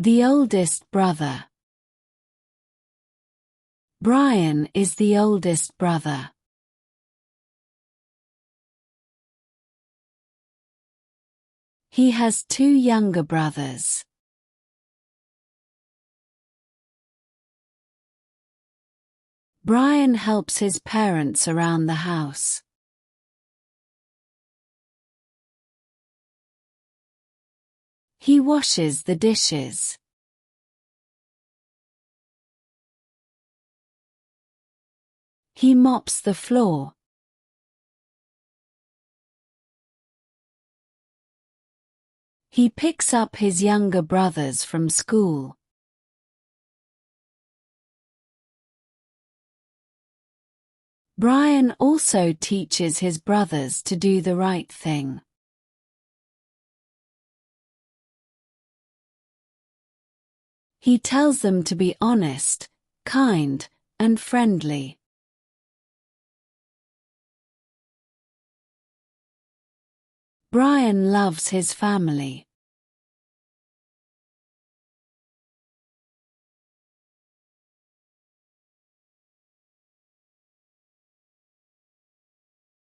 The oldest brother. Brian is the oldest brother. He has 2 younger brothers. Brian helps his parents around the house. He washes the dishes. He mops the floor. He picks up his younger brothers from school. Brian also teaches his brothers to do the right thing. He tells them to be honest, kind, and friendly. Brian loves his family.